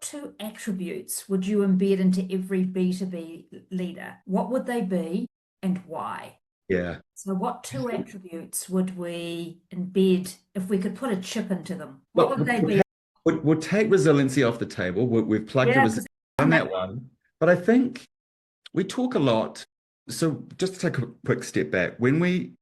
what two attributes would you embed into every B2B leader? What would they be and why? Yeah. So what two attributes would we embed if we could put a chip into them? What Look, would they be? we'll take resiliency off the table. We've plugged the Yeah, resiliency because on that one. But I think we talk a lot. So just to take a quick step back, when we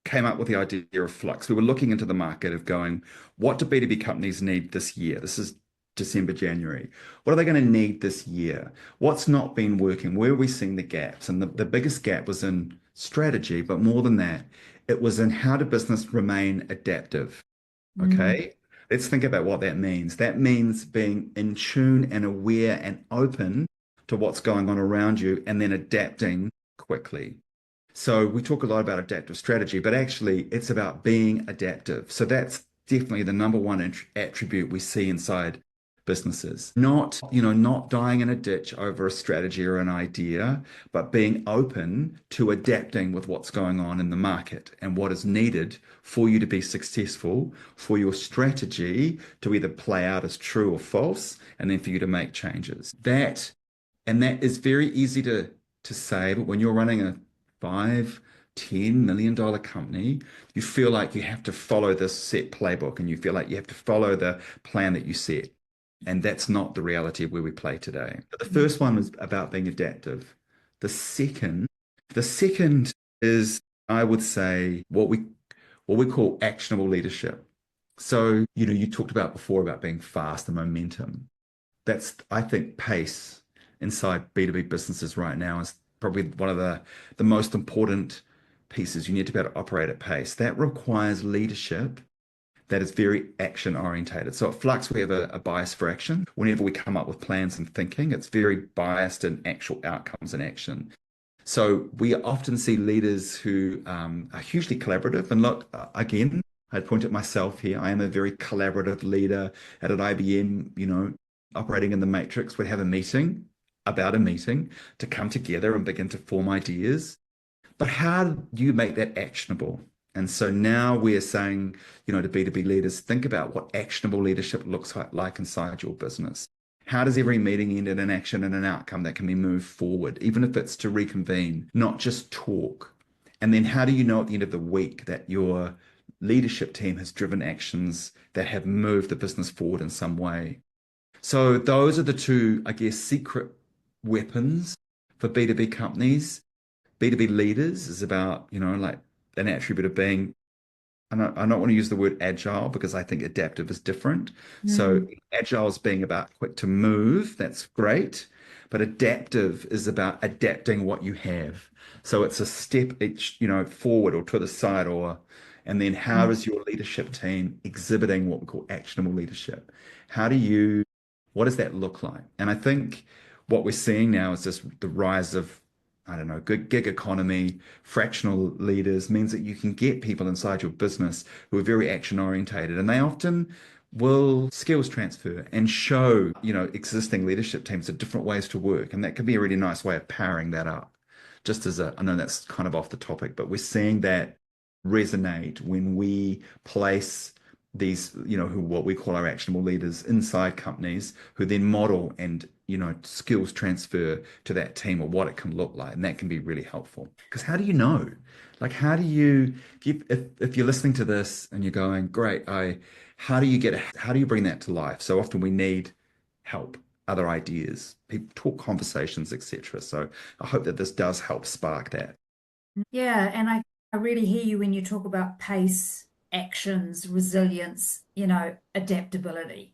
came up with the idea of flux, we were looking into the market of going, what do B2B companies need this year? This is December, January. What are they going to need this year? What's not been working? Where are we seeing the gaps? And the biggest gap was in strategy, but more than that, it was in how do business remain adaptive? mm, Okay. Let's think about what that means. That means being in tune and aware and open to what's going on around you and then adapting quickly. So we talk a lot about adaptive strategy, but actually it's about being adaptive. So that's definitely the number one attribute we see inside businesses. Not dying in a ditch over a strategy or an idea, but being open to adapting with what's going on in the market and what is needed for you to be successful, for your strategy to either play out as true or false, and then for you to make changes. That is very easy to say, but when you're running a 5, $10 million company, you feel like you have to follow this set playbook and you feel like you have to follow the plan that you set. And that's not the reality of where we play today. The first one was about being adaptive. The second, the second is, I would say, what we call actionable leadership. So, you talked about before about being fast and momentum. That's, I think, pace inside B2B businesses right now is probably one of the most important pieces. You need to be able to operate at pace. That requires leadership that is very action orientated. So at Flux, we have a bias for action. Whenever we come up with plans and thinking, it's very biased in actual outcomes and action. So we often see leaders who are hugely collaborative. And look, again, I'd point at myself here. I am a very collaborative leader at IBM, operating in the matrix. We'd have a meeting about a meeting to come together and begin to form ideas. But how do you make that actionable? And so now we're saying, to B2B leaders, think about what actionable leadership looks like inside your business. How does every meeting end in an action and an outcome that can be moved forward, even if it's to reconvene, not just talk? And then how do you know at the end of the week that your leadership team has driven actions that have moved the business forward in some way? So those are the two, I guess, secret weapons for B2B companies. B2B leaders is about, like an attribute of being, I don't want to use the word agile because I think adaptive is different. So mm, agile is being about quick to move. That's great. But adaptive is about adapting what you have. So it's a step each, forward or to the side and then how mm. is your leadership team exhibiting what we call actionable leadership? What does that look like? And I think what we're seeing now is just the rise of, I don't know, gig economy, fractional leaders means that you can get people inside your business who are very action orientated, and they often will skills transfer and show, existing leadership teams the different ways to work. And that can be a really nice way of powering that up. I know that's kind of off the topic, but we're seeing that resonate when we place these, who what we call our actionable leaders inside companies who then model and, skills transfer to that team or what it can look like. And that can be really helpful. Because how do you know? Like, how do you give, if you're listening to this and you're going, great, how do you bring that to life? So often we need help, other ideas, people talk conversations, etc. So I hope that this does help spark that. Yeah, and I really hear you when you talk about pace, actions, resilience, adaptability.